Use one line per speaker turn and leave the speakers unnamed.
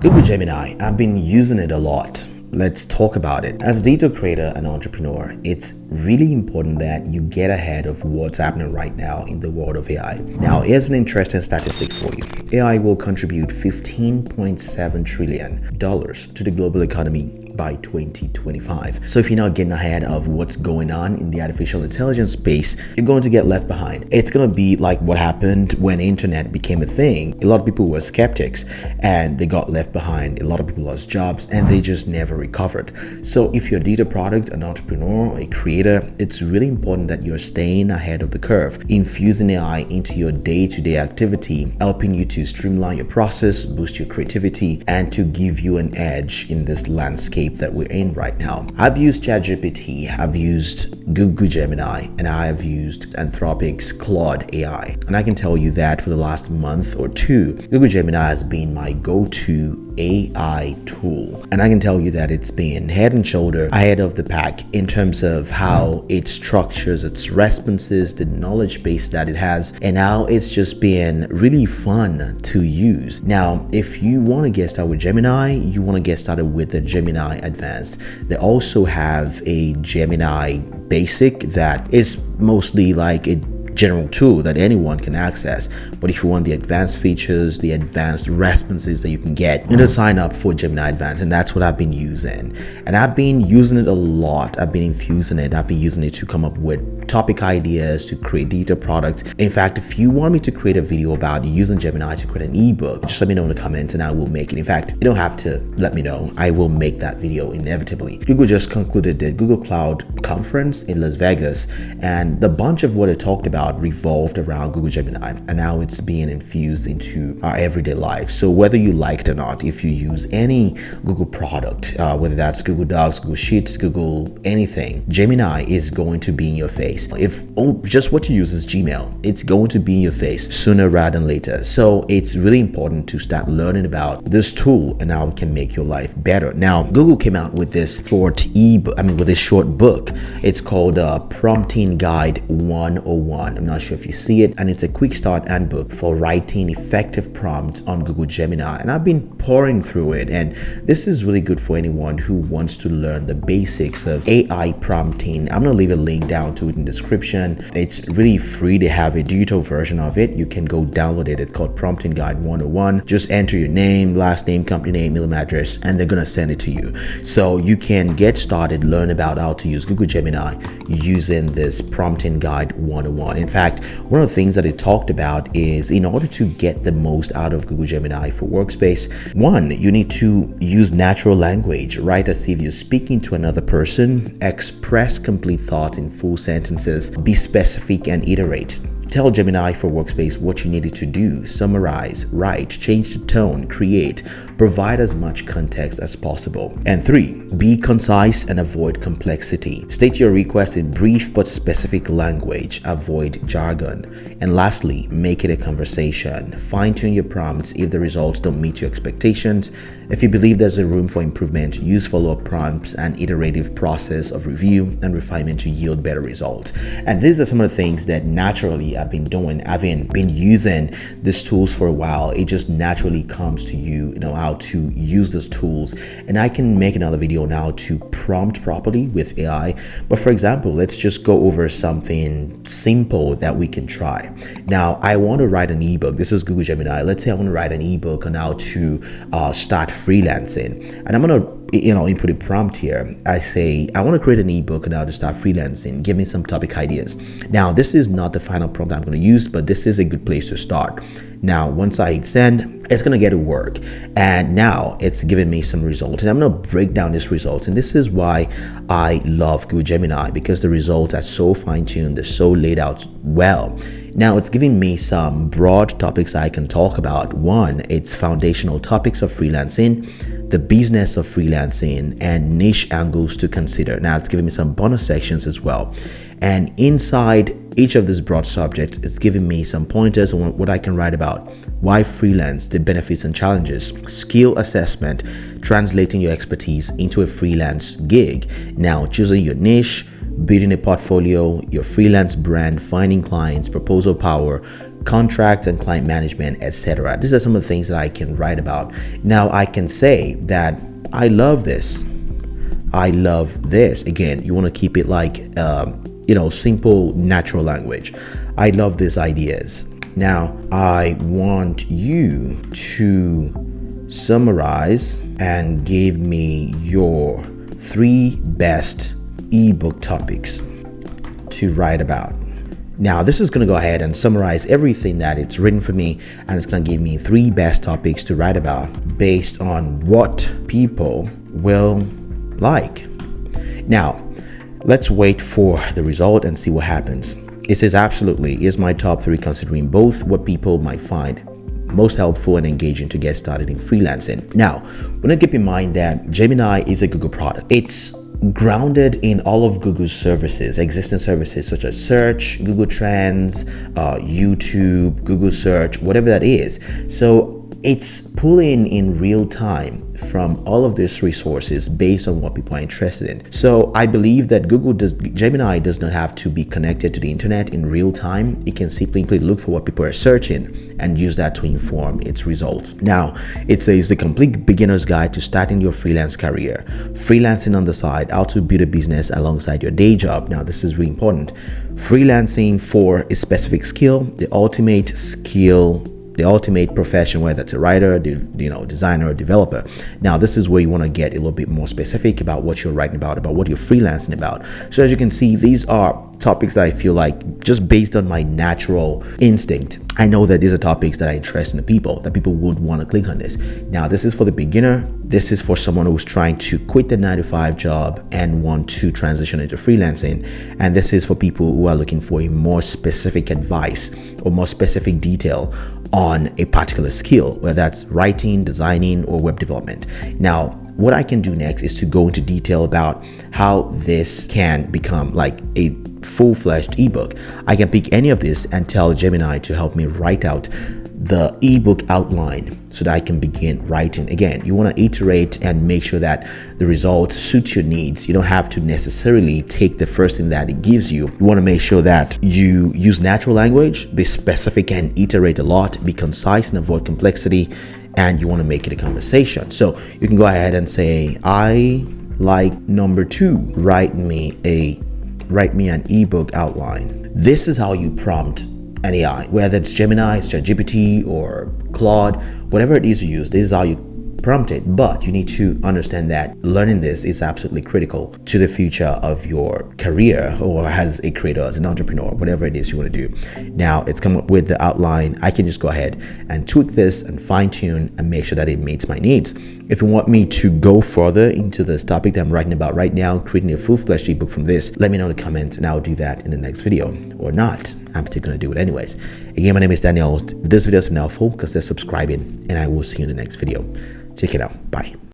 Google Gemini, I've been using it a lot. Let's talk about it. As a data creator and entrepreneur, it's really important that you get ahead of what's happening right now in the world of AI. Now, here's an interesting statistic for you. AI will contribute $15.7 trillion to the global economy by 2025. So if you're not getting ahead of what's going on in the artificial intelligence space, you're going to get left behind. It's going to be like what happened when internet became a thing. A lot of people were skeptics and they got left behind. A lot of people lost jobs and they just never recovered. So if you're a data product, an entrepreneur, a creator, it's really important that you're staying ahead of the curve, infusing AI into your day-to-day activity, helping you to streamline your process, boost your creativity, and to give you an edge in this landscape that we're in right now. I've used ChatGPT, I've used Google Gemini, and I have used Anthropic's Claude AI. And I can tell you that for the last month or two, Google Gemini has been my go-to AI tool. And I can tell you that it's been head and shoulder ahead of the pack in terms of how it structures its responses, the knowledge base that it has, and how it's just been really fun to use. Now, if you want to get started with Gemini, you want to get started with the Gemini Advanced. They also have a Gemini Basic that is mostly like a general tool that anyone can access. But if you want the advanced features, the advanced responses that you can get, you need to sign up for Gemini Advanced, and that's what I've been using. And I've been using it a lot. I've been infusing it. I've been using it to come up with topic ideas, to create data products. In fact, if you want me to create a video about using Gemini to create an ebook, just let me know in the comments and I will make it. In fact, you don't have to let me know. I will make that video inevitably. Google just concluded the Google Cloud conference in Las Vegas, and the bunch of what it talked about revolved around Google Gemini, and now it's being infused into our everyday life. So whether you like it or not, if you use any Google product, whether that's Google Docs, Google Sheets, Google anything, Gemini is going to be in your face. If just what you use is Gmail, it's going to be in your face sooner rather than later. So it's really important to start learning about this tool and how it can make your life better. Now, Google came out with this short with this short book. It's called Prompting Guide 101. I'm not sure if you see it, and it's a quick start handbook for writing effective prompts on Google Gemini. And I've been pouring through it, and this is really good for anyone who wants to learn the basics of AI prompting. I'm gonna leave a link down to it in the description. It's really free. They have a digital version of it. You can go download it. It's called Prompting Guide 101. Just enter your name, last name, company name, email address, and they're gonna send it to you. So you can get started, learn about how to use Google Gemini using this Prompting Guide 101. In fact, one of the things that it talked about is in order to get the most out of Google Gemini for Workspace, one, you need to use natural language, right? As if you're speaking to another person, express complete thoughts in full sentences, be specific and iterate. Tell Gemini for Workspace what you needed to do, summarize, write, change the tone, create, provide as much context as possible. And three, be concise and avoid complexity. State your request in brief but specific language, avoid jargon. And lastly, make it a conversation. Fine-tune your prompts if the results don't meet your expectations. If you believe there's a room for improvement, use follow-up prompts and iterative process of review and refinement to yield better results. And these are some of the things that naturally I've been doing. I've been using these tools for a while. It just naturally comes to you, how to use these tools. And I can make another video now to prompt properly with AI. But for example, let's just go over something simple that we can try. Now, I want to write an ebook. This is Google Gemini. Let's say I want to write an ebook on how to start freelancing. And I'm going to input a prompt here. I say, I want to create an ebook on how to start freelancing. Give me some topic ideas. Now, this is not the final prompt I'm going to use, but this is a good place to start. Now, once I hit send, it's going to get to work. And now it's giving me some results. And I'm going to break down these results. And this is why I love Google Gemini, because the results are so fine-tuned. They're so laid out well. Now, it's giving me some broad topics I can talk about. One, it's foundational topics of freelancing, the business of freelancing, and niche angles to consider. Now, it's giving me some bonus sections as well. And inside each of these broad subjects, it's giving me some pointers on what I can write about. Why freelance, the benefits and challenges, skill assessment, translating your expertise into a freelance gig. Now, choosing your niche, building a portfolio, your freelance brand, finding clients, proposal power, contracts and client management, etc. These are some of the things that I can write about. Now I can say that I love this. I love this. Again, you want to keep it like, simple, natural language. I love these ideas. Now, I want you to summarize and give me your 3 best ebook topics to write about. Now, this is going to go ahead and summarize everything that it's written for me, and it's going to give me 3 best topics to write about based on what people will like. Now, let's wait for the result and see what happens. It says absolutely is my top 3, considering both what people might find most helpful and engaging to get started in freelancing. Now, we need to keep in mind that Gemini is a Google product. It's grounded in all of Google's services, existing services such as search, Google Trends, YouTube, Google search, whatever that is. So it's pulling in real time from all of these resources based on what people are interested in. So I believe that Gemini does not have to be connected to the internet in real time. It can simply look for what people are searching and use that to inform its results. Now, it says the complete beginner's guide to starting your freelance career, freelancing on the side, how to build a business alongside your day job. Now, this is really important. Freelancing for a specific skill, the ultimate profession, whether it's a writer, designer, or developer. Now, this is where you want to get a little bit more specific about what you're writing about what you're freelancing about. So as you can see, these are topics that I feel like, just based on my natural instinct, I know that these are topics that are interesting to people, that people would want to click on this. Now, this is for the beginner. This is for someone who's trying to quit the 9-to-5 job and want to transition into freelancing. And this is for people who are looking for a more specific advice or more specific detail on a particular skill, whether that's writing, designing, or web development. Now, what I can do next is to go into detail about how this can become like a full-fledged ebook. I can pick any of this and tell Gemini to help me write out the ebook outline so that I can begin writing. Again, you want to iterate and make sure that the results suit your needs. You don't have to necessarily take the first thing that it gives you. You want to make sure that you use natural language, be specific and iterate a lot, be concise and avoid complexity, and you want to make it a conversation. So you can go ahead and say, I like number 2, write me an ebook outline. This is how you prompt an AI, whether it's Gemini, ChatGPT, or Claude, whatever it is you use. This is how you prompt it. But you need to understand that learning this is absolutely critical to the future of your career, or as a creator, as an entrepreneur, whatever it is you want to do. Now, it's come up with the outline. I can just go ahead and tweak this and fine tune and make sure that it meets my needs. If you want me to go further into this topic that I'm writing about right now, creating a full-fledged ebook from this, let me know in the comments and I'll do that in the next video. Or not, I'm still going to do it anyways. Again, my name is Daniel. If this video has been helpful, consider subscribing, and I will see you in the next video. Check it out. Bye.